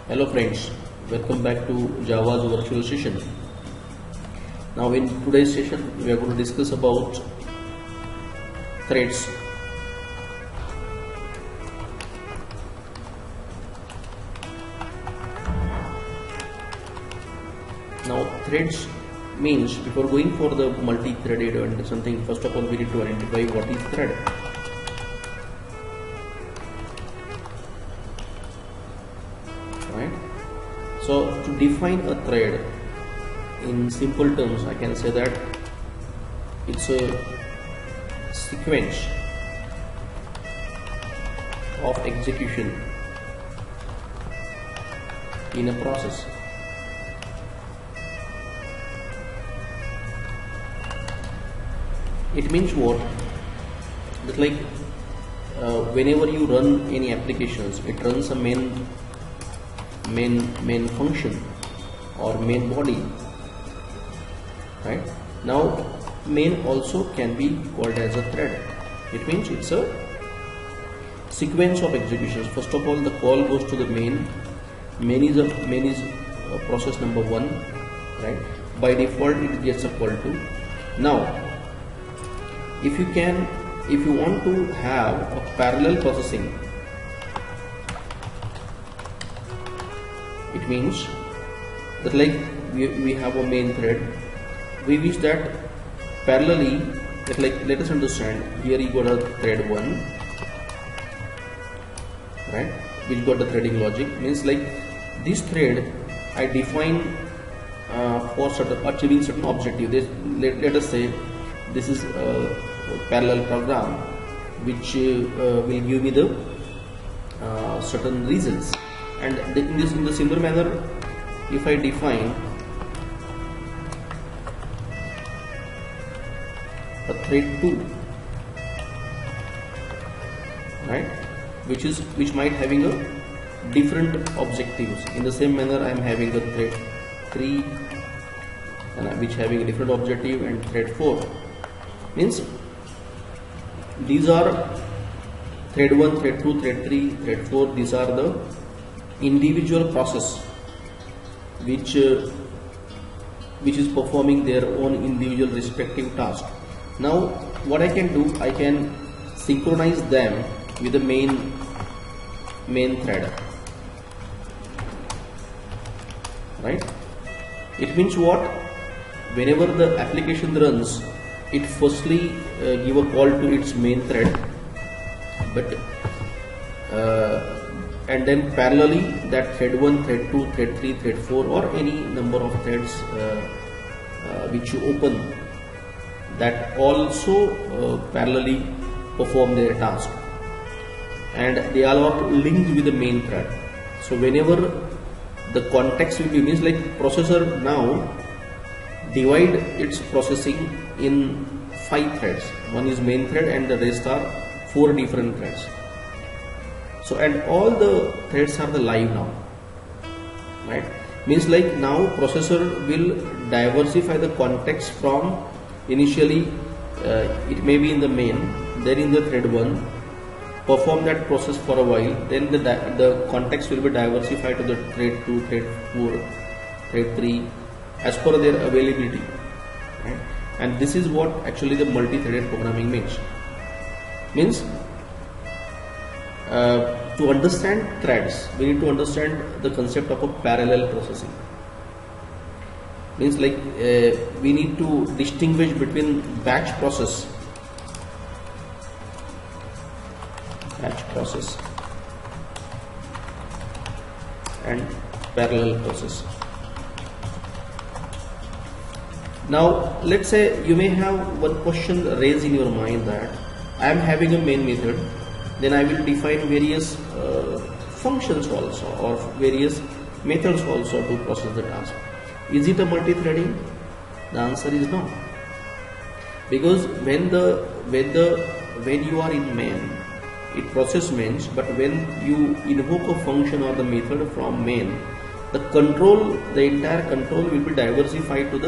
Hello friends, welcome back to Java's virtual session. Now in today's session we are going to discuss about threads. Now threads means, before going for the multi-threaded and something, first of all we need to identify what is thread. Right? So to define a thread in simple terms, I can say that it's a sequence of execution in a process. It means what? That like whenever you run any applications, it runs a main function or main body, right? Now main also can be called as a thread. It means it's a sequence of executions. First of all, the call goes to the main. Main is process number one, right? By default it gets a call to. Now if you want to have a parallel processing, it means that like we have a main thread, we wish that parallelly, that like, let us understand, here you got a thread 1, right, which got the threading logic. Means like this thread I define for achieving certain objective. Let us say this is a parallel program which will give me the certain results. And in the similar manner, if I define a thread 2, right, which might having a different objectives. In the same manner, I am having a thread 3, which having a different objective, and thread 4. Means these are thread 1, thread 2, thread 3, thread 4. These are the individual process which is performing their own individual respective task. Now what I can do, I can synchronize them with the main thread, right? It means what? Whenever the application runs, it firstly give a call to its main thread, but and then parallelly that thread 1, thread 2, thread 3, thread 4, or any number of threads which you open, that also parallelly perform their task, and they are all linked with the main thread. So whenever the context will be, means like processor now divide its processing in 5 threads. One is main thread and the rest are 4 different threads. So and all the threads are the live now, right? Means like now processor will diversify the context from initially it may be in the main, then in the thread 1, perform that process for a while, then the context will be diversified to the thread 2, thread 4, thread 3 as per their availability, right? And this is what actually the multi-threaded programming means. To understand threads, we need to understand the concept of a parallel processing. Means like we need to distinguish between batch process and parallel process. Now let's say you may have one question raised in your mind, that I am having a main method, then I will define various functions also, or various methods also to process the task. Is it a multi-threading? The answer is no, because when you are in main, it process mains, but when you invoke a function or the method from main, the entire control will be diversified to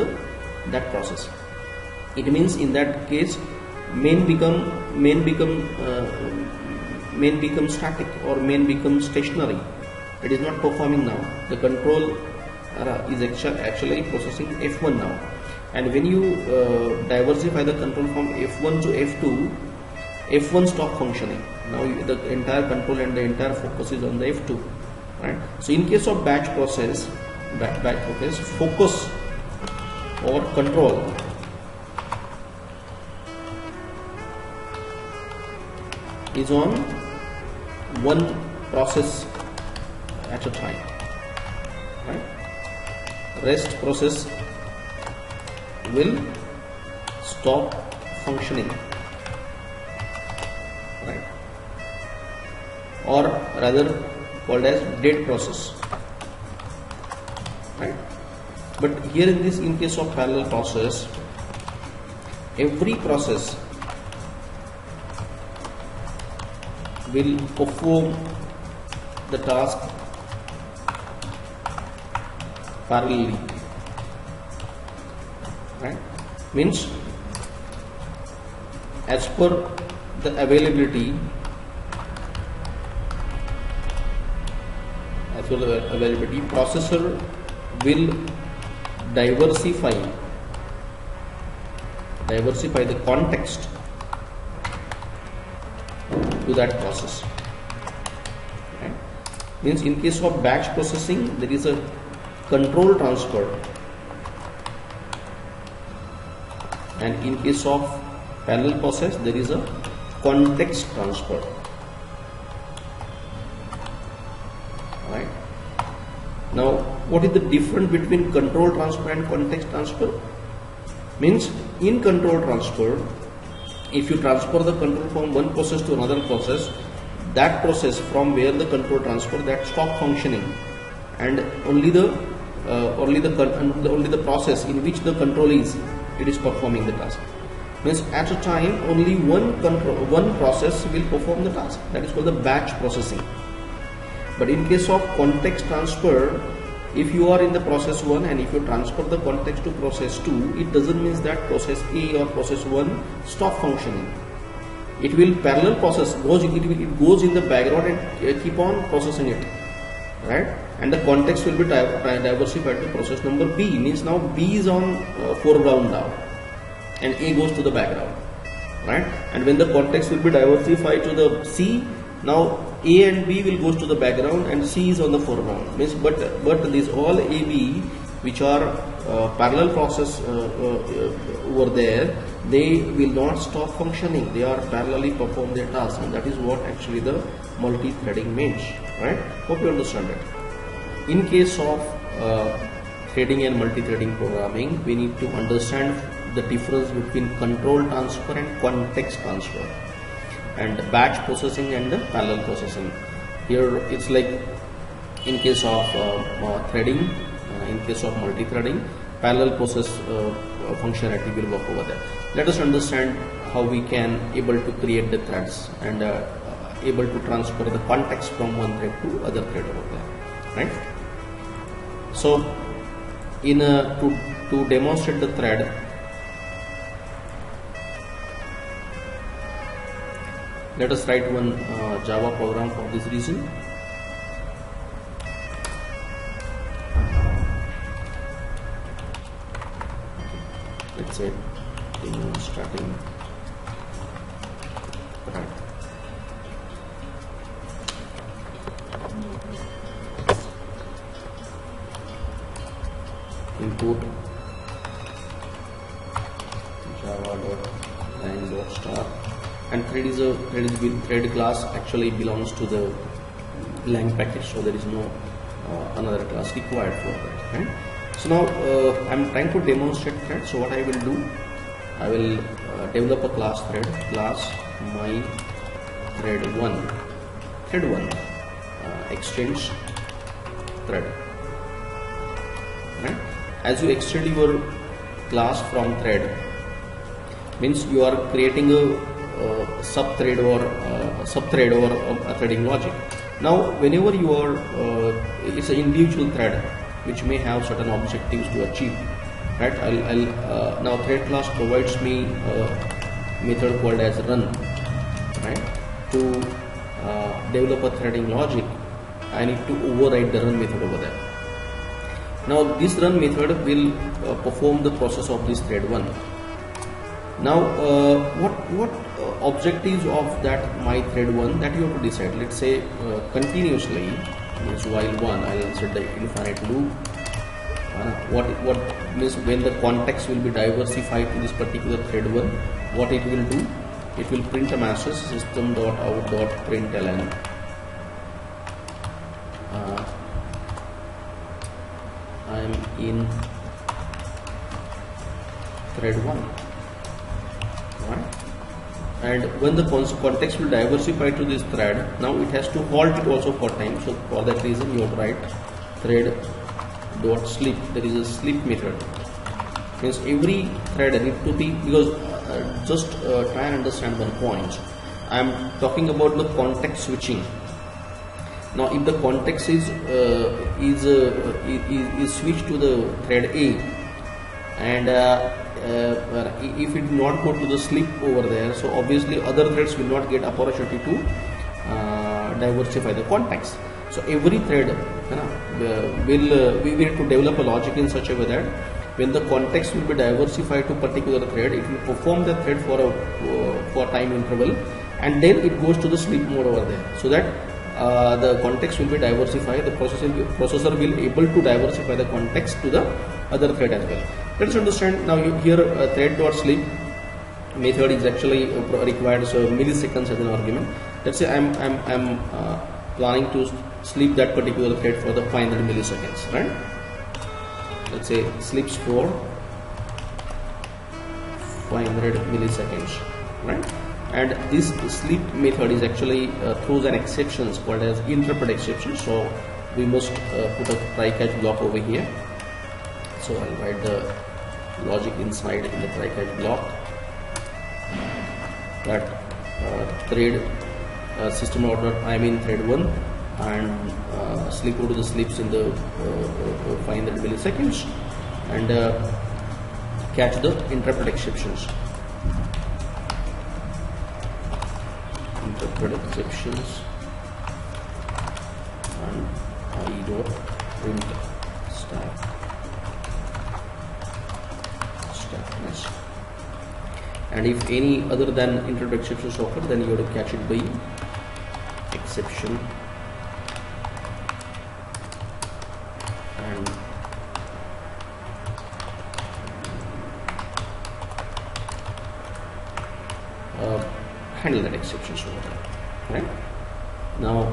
that process. It means in that case main become static, or main becomes stationary, it is not performing now. The control is actually processing F1 now, and when you diversify the control from F1 to F2, F1 stop functioning. Now the entire control and the entire focus is on the F2, right? So in case of batch process, focus or control is on one process at a time, right? Rest process will stop functioning, right? Or rather called as dead process, right? But here in case of parallel process, every process will perform the task parallelly, right? Means as per the availability, processor will diversify the context to that process, right? Means in case of batch processing, there is a control transfer, and in case of parallel process, there is a context transfer, right? Now, what is the difference between control transfer and context transfer? Means in control transfer, if you transfer the control from one process to another process, that process from where the control transfer, that stop functioning, and only the process in which the control is, it is performing the task. Means at a time only one process will perform the task. That is called the batch processing. But in case of context transfer, if you are in the process 1 and if you transfer the context to process 2, it doesn't mean that process A or process 1 stop functioning. It will parallel process, it goes in the background and keep on processing it, right? And the context will be diversified to process number B. Means now B is on foreground now, and A goes to the background, right? And when the context will be diversified to the C, now A and B will go to the background and C is on the foreground. Means but these all AB which are parallel process over there, they will not stop functioning. They are parallelly perform their task, and that is what actually the multi-threading means, right? Hope you understand it. In case of threading and multi-threading programming, we need to understand the difference between control transfer and context transfer, and batch processing and the parallel processing. Here it's like in case of threading, in case of multi-threading, parallel process functionality will work over there. Let us understand how we can able to create the threads and able to transfer the context from one thread to other thread over there, right? So to demonstrate the thread, let us write one Java program for this reason. Let's say starting thread. Input java.line.star, and thread class actually belongs to the lang package, so there is no another class required for that, right? So now I'm trying to demonstrate thread. So what I will do, I will develop a class thread, class my thread1 extends thread, right? As you extend your class from thread, means you are creating a sub-thread or a threading logic. Now whenever you are it's an individual thread which may have certain objectives to achieve, right? Now thread class provides me a method called as run, right? To develop a threading logic, I need to override the run method over there. Now this run method will perform the process of this thread 1. Now what objectives of that my thread 1, that you have to decide. Let's say continuously means while 1, I'll set the infinite loop. What means when the context will be diversified to this particular thread 1, what it will do, it will print a message system.out.println I am in thread 1, right? And when the context will diversify to this thread, now it has to halt it also for time. So for that reason you have to write thread dot sleep. There is a sleep method. Means every thread need to be, because just try and understand one point. I am talking about the context switching. Now if the context is switched to the thread A, and if it do not go to the sleep over there, so obviously other threads will not get opportunity to diversify the context. So every thread we need to develop a logic in such a way that when the context will be diversified to particular thread, it will perform the thread for time interval, and then it goes to the sleep mode over there, so that the context will be diversified. The processor will able to diversify the context to the other thread as well. Let's understand now. Here thread.sleep method is actually requires milliseconds as an argument. Let's say I'm planning to sleep that particular thread for the 500 milliseconds, right? Let's say sleeps for 500 milliseconds, right? And this sleep method is actually throws an exceptions called as interpret exception. So we must put a try catch block over here. So I'll write the logic inside in the try catch block that thread system order I am in thread 1 and sleep over to the sleeps in the 500 milliseconds, and catch the interpret exceptions. Interpret exceptions and I dot print stackness. And if any other than interpret exceptions occur, then you have to catch it by exception and handle that exceptions over there, right? Now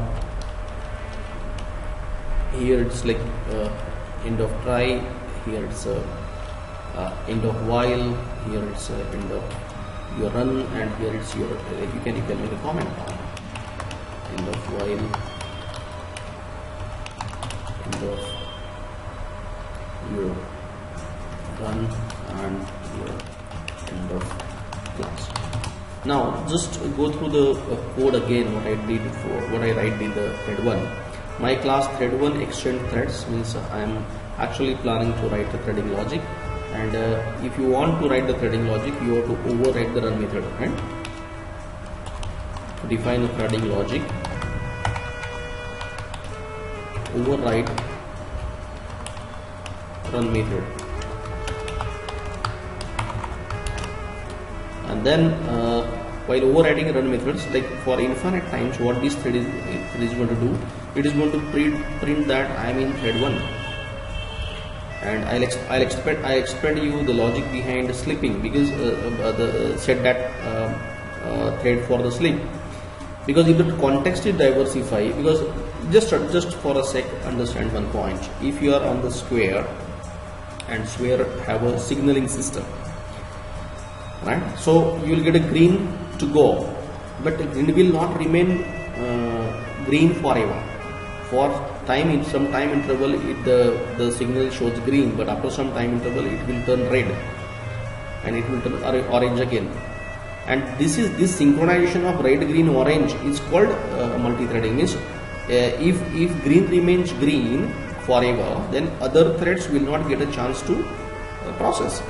here it's like end of try, here it's end of while, here it's end of your run, and here it's your you can make a comment on end of while, end of your run, and your end of class. Now just go through the code again, what I write in the thread 1. My class thread 1 extend threads means I am actually planning to write the threading logic, and if you want to write the threading logic, you have to override the run method, right? To define the threading logic, override run method, and then while overriding run methods, like for infinite times, what this thread is going to do, it is going to print that I am in thread 1, and I'll explain you the logic behind sleeping, because set that thread for the sleep, because if the context is diversified, because just for a sec understand one point. If you are on the square, and square have a signaling system, right? So you will get a green to go, but it will not remain green forever. For time, in some time interval, the signal shows green, but after some time interval it will turn red, and it will turn orange again. And this synchronization of red, green, orange is called multi-threading. Means if green remains green forever, then other threads will not get a chance to process.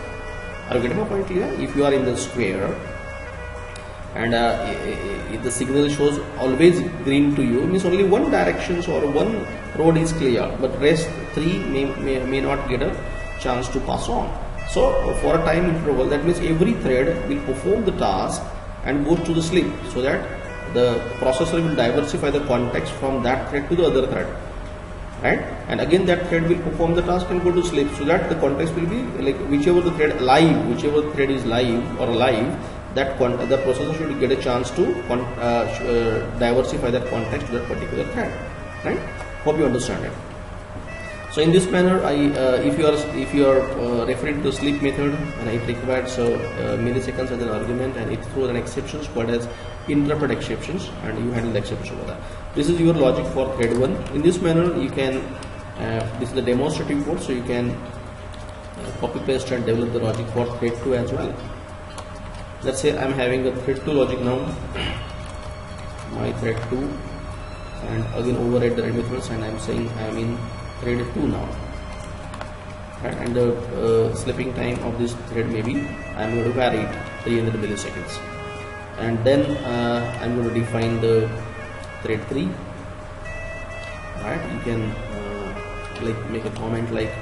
Are you getting my point here? If you are in the square and if the signal shows always green to you, means only one directions or one road is clear, but rest three may not get a chance to pass on. So for a time interval, that means every thread will perform the task and goes to the sleep, so that the processor will diversify the context from that thread to the other thread, right? And again that thread will perform the task and go to sleep, so that the context will be like whichever the thread is live or alive, that the processor should get a chance to diversify that context to that particular thread, right? Hope you understand it. So in this manner, if you are referring to the sleep method, and it requires milliseconds as an argument, and it throws an exceptions called as interrupted exceptions, and you handle the exception over that. This is your logic for thread 1. In this manner, you can this is the demonstrative code, so you can copy paste and develop the logic for thread 2 as well. Let's say I'm having a thread 2 logic now, my thread 2, and again override the methods, and I'm saying I'm in thread 2 now, right? And the sleeping time of this thread maybe I'm going to vary it 300 milliseconds, and then I'm going to define the thread 3, right? You can like make a comment like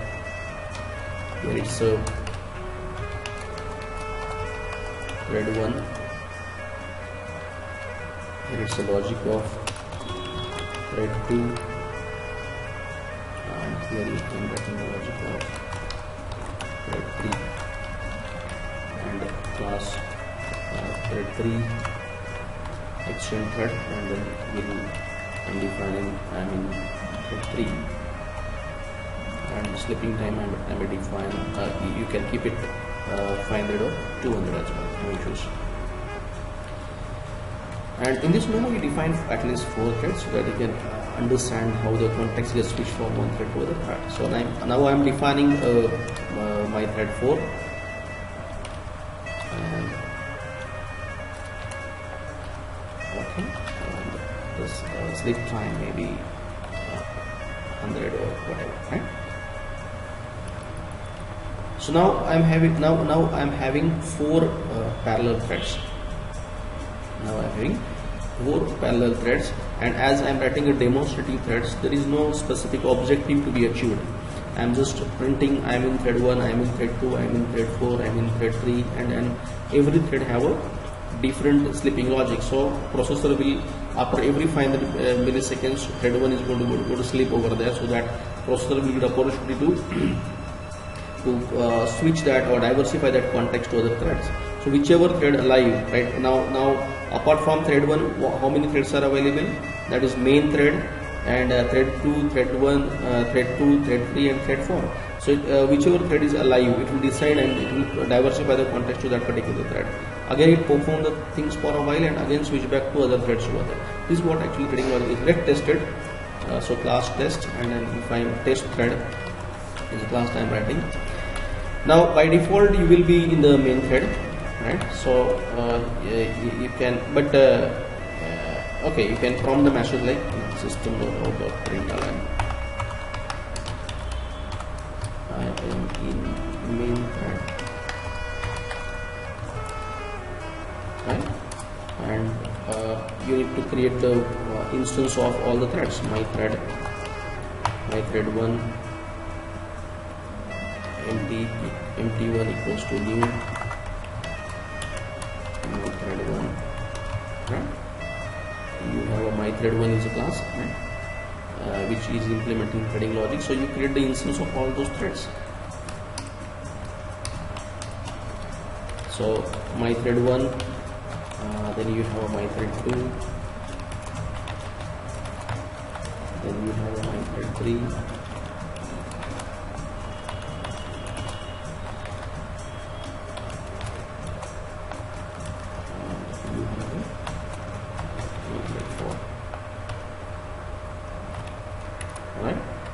here it's thread 1, here it's the logic of thread 2, and here you can write in the logic of thread 3, and class thread 3 extend thread, and then I'm defining I'm in thread 3, and sleeping time I may define you can keep it 500 or 200 as well, no issues. And in this manner we define at least 4 threads, so that you can understand how the context gets switched from one thread to other thread. So now I am defining my thread 4, and okay, and this sleep time maybe 100 or whatever, right? So now I'm having 4 parallel threads. Now I'm having 4 parallel threads, and as I'm writing a demonstrative threads, there is no specific objective to be achieved. I'm just printing I'm in thread 1, I'm in thread 2, I'm in thread 4, I'm in thread 3, and every thread have a different sleeping logic. So processor will, after every 500 milliseconds, thread 1 is going to go to sleep over there, so that processor will get opportunity to switch that or diversify that context to other threads. So whichever thread alive, right? Now apart from thread 1, how many threads are available? That is main thread, and thread 2, thread 1, thread 2, thread 3, and thread 4. So whichever thread is alive, it will decide and it will diversify the context to that particular thread. Again it perform the things for a while and again switch back to other threads over there. This is what actually threading logic is. Let's test it. So class test, and then if I test thread is the class I'm writing. Now by default you will be in the main thread, right? So you can, but okay, you can prompt the message like system.out.println I am in main thread, right? And you need to create the instance of all the threads. My thread 1 empty1 equals to new thread 1, right? You have a my thread 1 is a class, right? Which is implementing threading logic. So you create the instance of all those threads. So my thread 1, then you have a my thread 2, then you have a my thread 3,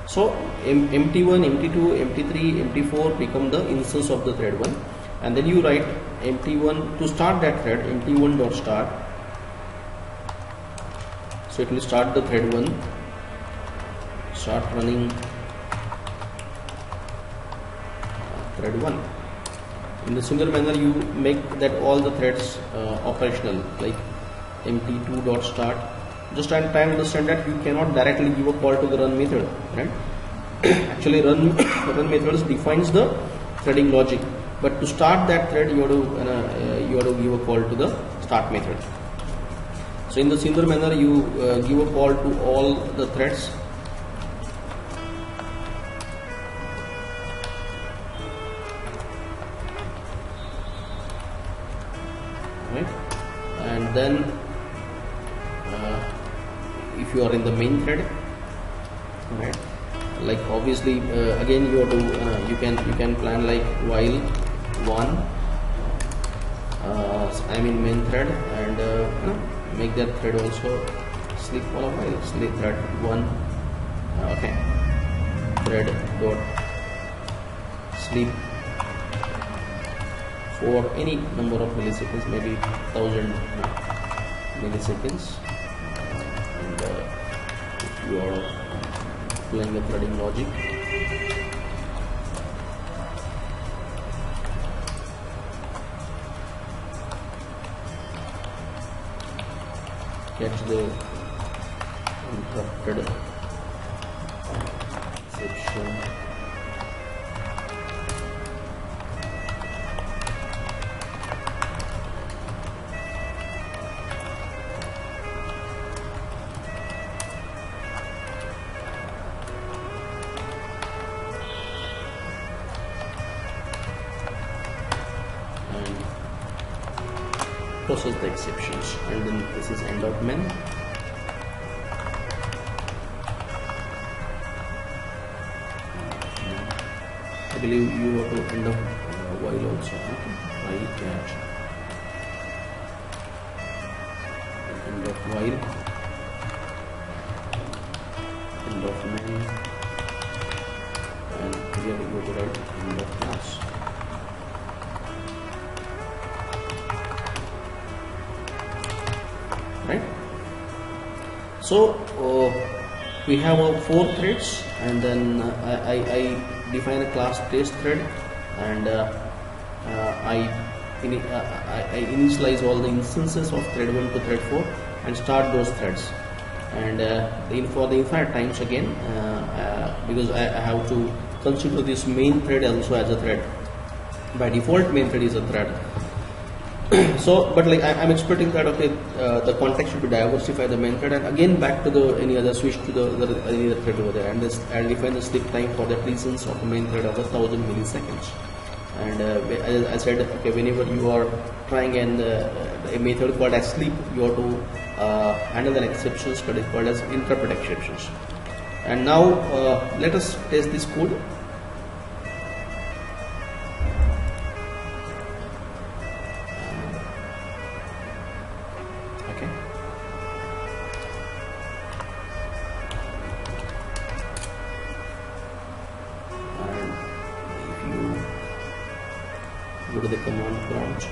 so empty1, empty2, empty3, empty4 become the instance of the thread 1, and then you write empty1 to start that thread, empty1 dot start. So it will start the thread 1, start running thread 1. In the similar manner, you make that all the threads operational, like empty 2.start. Just try and understand that you cannot directly give a call to the run method, right? Actually, run methods defines the threading logic, but to start that thread, you have to give a call to the start method. So in the similar manner, you give a call to all the threads. Right, and then if you are in the main thread, right, like obviously again you have to you can plan like while one I mean main thread, and make that thread also sleep for a while. Sleep thread one, okay, thread dot sleep for any number of milliseconds, maybe 1000 milliseconds. And if you are playing a threading logic, catch the interrupted exception. Process the exceptions, and then this is end of main. I believe you have to end of while also. Okay, while catch end of while, end of main, and here you go to write end of class. Right, so we have 4 threads, and then I define a class test thread, and I initialize all the instances of thread 1 to thread 4 and start those threads, and for the infinite times again, because I have to consider this main thread also as a thread. By default, main thread is a thread. So, but like I'm expecting that okay, the context should be diversify the main thread, and again back to the any other switch to the any other thread over there, and this I'll define the sleep time for the presence of the main thread of 1000 milliseconds. And as I said, okay, whenever you are trying a method called as sleep, you have to handle an exceptions that is called as interrupt exceptions. And now let us test this code. Go to the command prompt,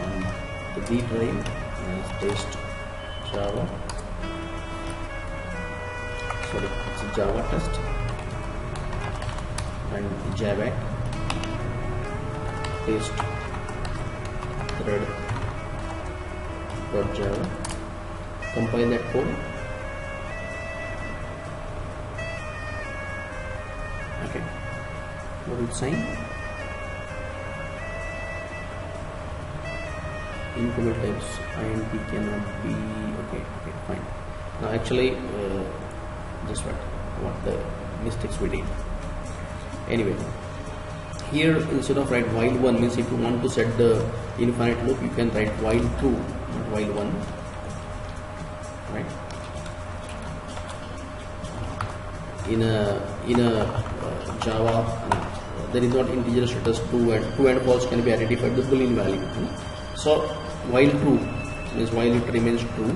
and the D drive is test Java, sorry, it's a Java test, and Java test thread .java, compile that code. Okay, what will sign? Incomplete types int cannot be. Okay, fine. Now actually, just what the mistakes we did. Anyway, here instead of write while one, means if you want to set the infinite loop, you can write while true, not while one, right? In a Java, there is not integer status true and false can be identified the Boolean value. So while true means while it remains true.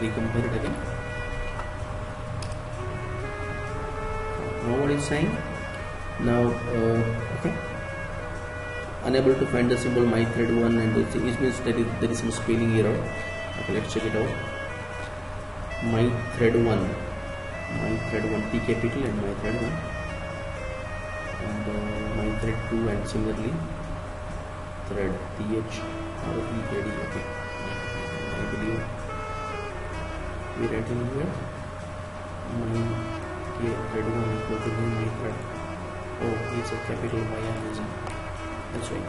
recompare it again. Now what is saying? Now okay, unable to find the symbol my thread 1, and it means that there is some spelling error. Okay, let's check it out. My thread 1, T capital and my thread 1, and my thread 2, and similarly thread TH or EAD. Okay, I believe we write in here my thread 1 equal to my thread. Oh, it's a capital Y I'm using. That's right.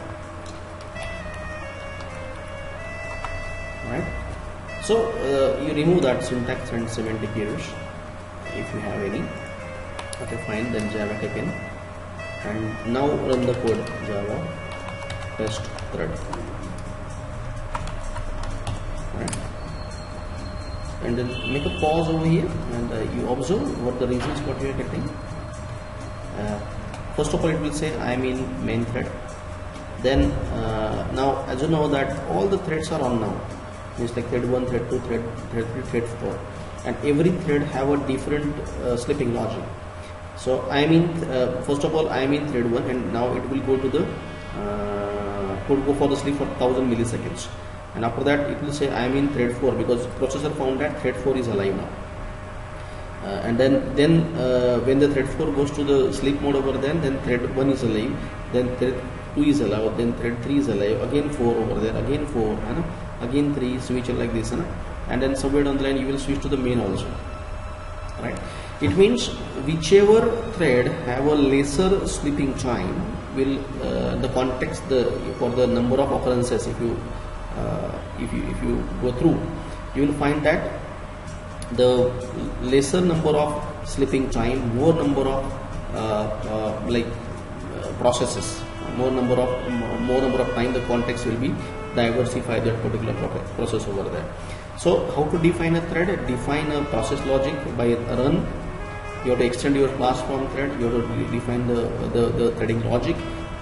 Right. So you remove that syntax and semantic errors if you have any. Okay, fine. Then Java taken, and now run the code. Java test thread. Right. And then make a pause over here, and you observe what the reasons what you are getting. First of all, it will say I am in main thread. Then now, as you know that all the threads are on now. Means like thread 1, thread 2, thread 3, thread 4, and every thread have a different slipping logic. So I am in first of all I am in thread 1, and now it will go to the could go for the sleep for 1000 milliseconds, and after that it will say I am in thread 4 because processor found that thread 4 is alive now. And then when the thread 4 goes to the sleep mode over there, then thread 1 is alive, then thread 2 is alive, then thread 3 is alive, again 4 over there, again 4, again 3, switch like this, and then somewhere down the line you will switch to the main also. Right? It means whichever thread have a lesser sleeping time will the context for the number of occurrences. If you go through, you will find that the lesser number of sleeping time, more number of processes, more number of time the context will be diversify that particular process over there. So how to define a thread? Define a process logic by run. You have to extend your class from thread. You have to define the threading logic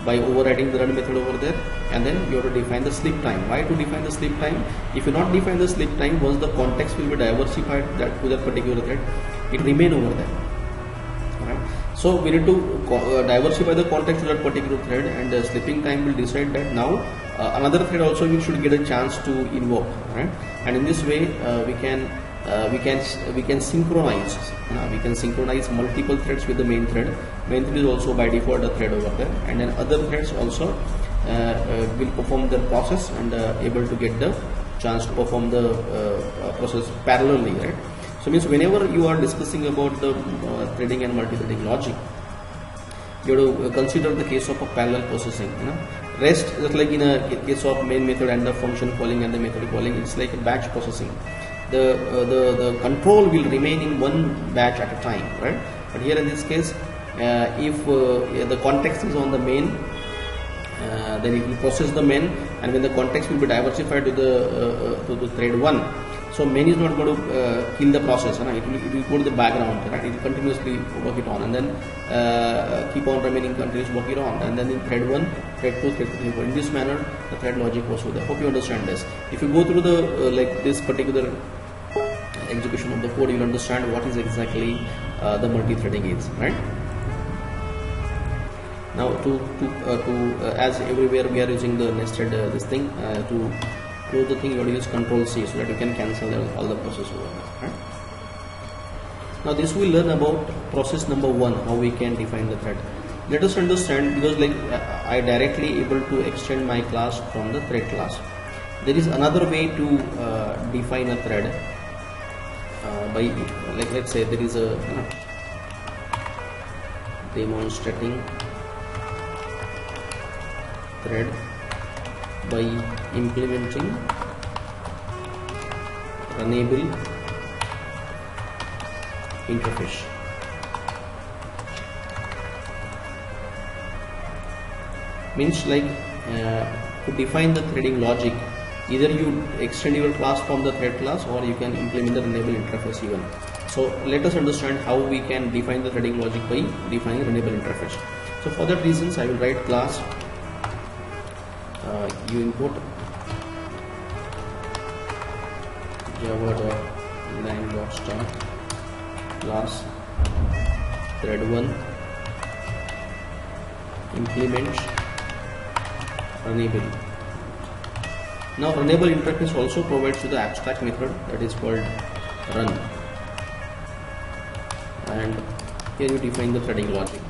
by overriding the run method over there, and then you have to define the sleep time. Why to define the sleep time? If you not define the sleep time, once the context will be diversified to that particular thread, it remain over there. Alright. So we need to diversify the context to that particular thread, and the sleeping time will decide that now another thread also we should get a chance to invoke. Right? And in this way we can synchronize. We can synchronize multiple threads with the main thread. Main thread is also by default a thread over there, and then other threads also will perform their process and able to get the chance to perform the process parallelly. Right? So means whenever you are discussing about the threading and multi-threading logic, you have to consider the case of a parallel processing. Rest, just like in a case of main method and the function calling and the method calling, it's like a batch processing. The control will remain in one batch at a time, right? But here in this case, if the context is on the main, then it will process the main, and when the context will be diversified to the thread 1, so main is not going to kill the process, it will go to the background, right? It will continuously work it on, and then keep on remaining continuous work it on, and then in thread 1, thread 2, thread 3, 4. In this manner, the thread logic was with. I hope you understand this. If you go through the like this particular execution of the code, you will understand what is exactly the multi-threading is, right? Now as everywhere we are using the nested this thing to close the thing, you have to use Control C so that you can cancel all the process over there. Right? Now this we learn about process number 1, how we can define the thread. Let us understand, because like I directly able to extend my class from the thread class. There is another way to define a thread by, like let's say there is a demonstrating thread by implementing runnable interface. Means like to define the threading logic, either you extend your class from the thread class, or you can implement the runnable interface even. So let us understand how we can define the threading logic by defining runnable interface. So for that reasons I will write class you import java.thread line dot start class thread1 implements runnable. Now runnable interface also provides you the abstract method that is called run, and here you define the threading logic.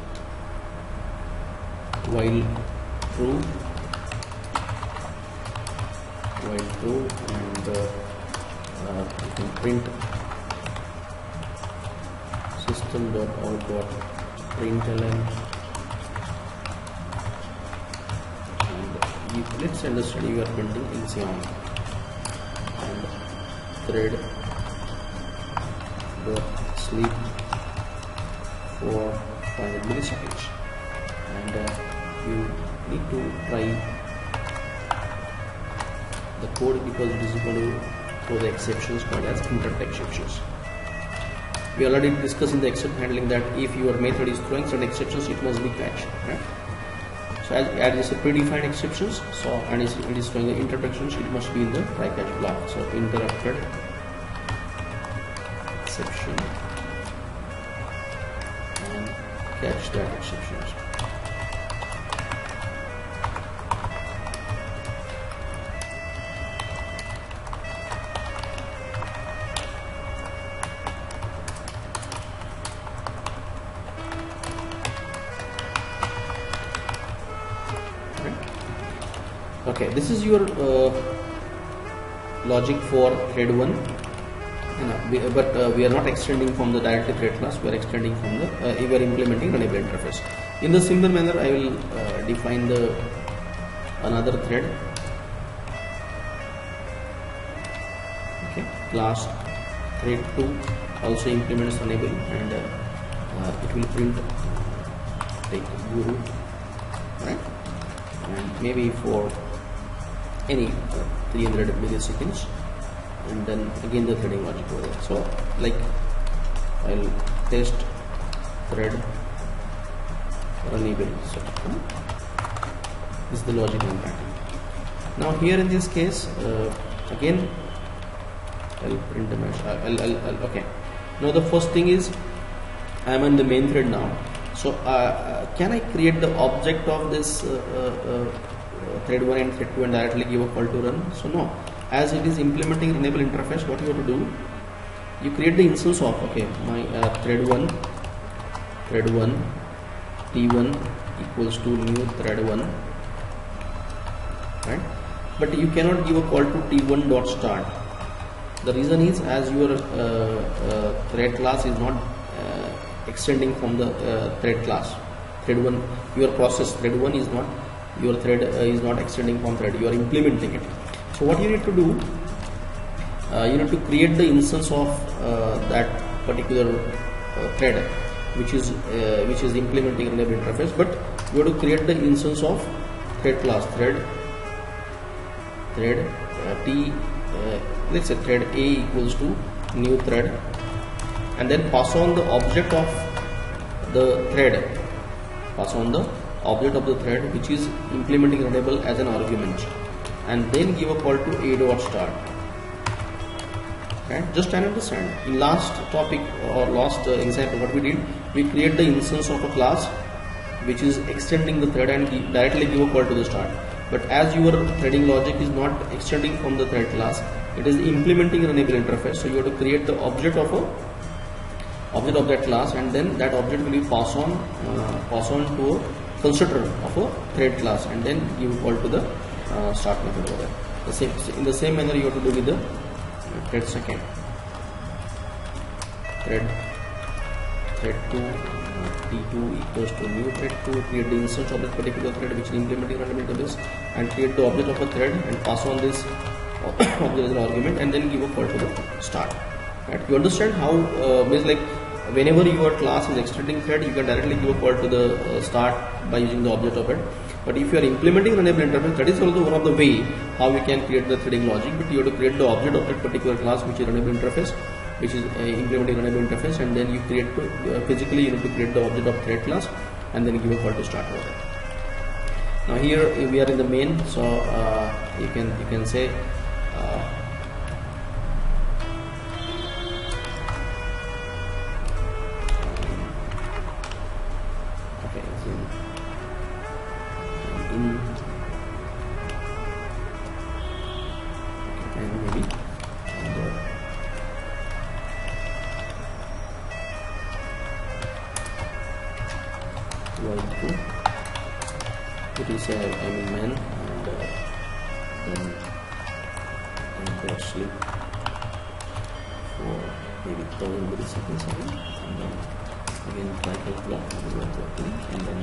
While true, and you can print system.out.println, and let's understand you are printing Xeon, and thread dot sleep for 500 milliseconds, and you need to try the code because it is going to throw the exceptions called as interrupt exceptions. We already discussed in the exception handling that if your method is throwing some exceptions, it must be catched, right? So as is a predefined exceptions, so and it is throwing the interrupt exceptions, it must be in the try catch block. So interrupted exception and catch that exceptions. Okay, this is your logic for thread 1, but we are not extending from the directly thread class, we are extending from the we are implementing runnable interface. In the similar manner, I will define the another thread. Okay, class thread 2 also implements runnable, and it will print take guru, right? And maybe for any 300 milliseconds, and then again the threading logic over there. So like I'll test thread runnable. So this is the logic I'm writing. Now here in this case, again I'll print the mesh. Okay. Now the first thing is I am in the main thread now. So can I create the object of this thread 1 and thread 2 and directly give a call to run? So no, as it is implementing runnable interface, what you have to do, you create the instance of my thread 1 t1 equals to new thread 1, right? But you cannot give a call to t1 dot start. The reason is as your thread class is not extending from the thread class. Thread 1, your process thread 1 is not, your thread is not extending from thread, you are implementing it. So what you need to do, you need to create the instance of that particular thread which is implementing runnable interface, but you have to create the instance of thread class, thread let's say thread A equals to new thread, and then pass on the object of the thread, which is implementing runnable as an argument, and then give a call to a dot start. Okay, just try to understand. In last topic or last example, what we did, we create the instance of a class which is extending the thread and directly give a call to the start. But as your threading logic is not extending from the thread class, it is implementing runnable interface. So you have to create the object of that class, and then that object will be pass on to a constructor of a thread class, and then you call to the start method over there. In the same manner you have to do with the thread second, thread 2 t2 equals to new thread 2, create the instance of that particular thread which is implementing runnable interface, and create the object of a thread and pass on this object as an argument, and then give a call to the start. Right? You understand how means like whenever your class is extending thread, you can directly give a call to the start by using the object of it. But if you are implementing runnable interface, that is also one of the way how we can create the threading logic. But you have to create the object of that particular class which is runnable interface, which is implementing runnable interface, and then you create physically you need to create the object of thread class, and then give a call to start over there. Now here we are in the main, so you can say while true, it is a man, and then dot sleep for maybe 1000 milliseconds again, and then again cycle clock and then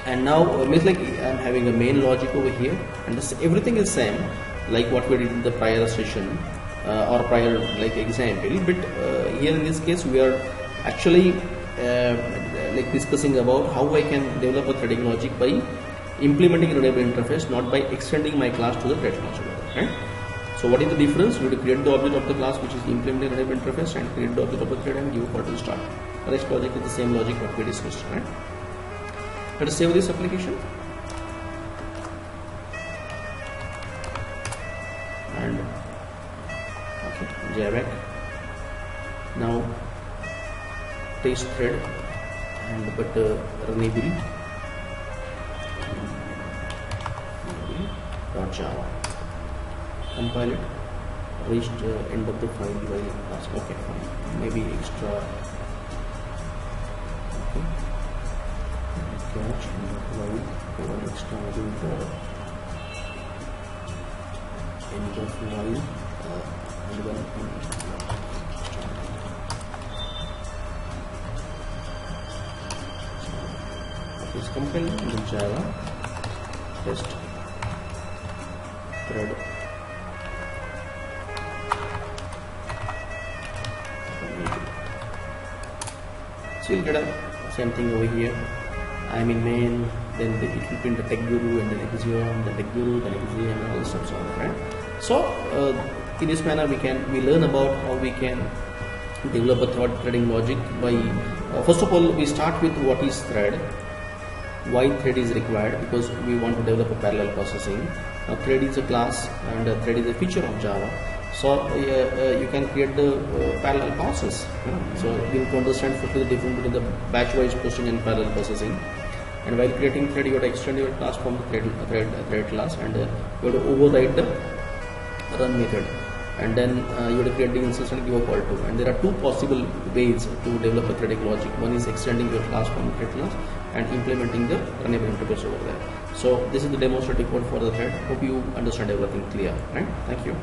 and now means like I'm having a main logic over here, and this, everything is same like what we did in the prior session or prior like example, but here in this case we are actually like discussing about how I can develop a threading logic by implementing a readable interface, not by extending my class to the thread class, right? So what is the difference? You have to create the object of the class which is implementing a readable interface and create the object of the thread and give a call to start. The rest logic is the same logic what we discussed, right? Let us save this application and okay, JavaC. Now test thread and but runnable .java. Compile it. Reached end of the file by last. Okay, fine. Maybe extra. Okay. Catch and apply for extra module for end of while and then is compiled in the Java test thread. So you'll get a same thing over here. I'm in main, then it will print the tech guru and then Axiom, the tech guru, then Axiom and all this stuff, right? So in this manner we learn about how we can develop a threading logic by first of all we start with what is thread, why thread is required, because we want to develop a parallel processing. Now thread is a class and thread is a feature of Java. So you can create the parallel process. So you have to understand firstly the difference between the batch-wise processing and parallel processing. And while creating thread, you have to extend your class from the thread class, and you have to override the run method. And then you have to create the instance and give a call to. And there are two possible ways to develop a threading logic. One is extending your class from the thread class and implementing the runnable interface over there. So this is the demonstrative code for the thread. Hope you understand everything clear, right? Thank you.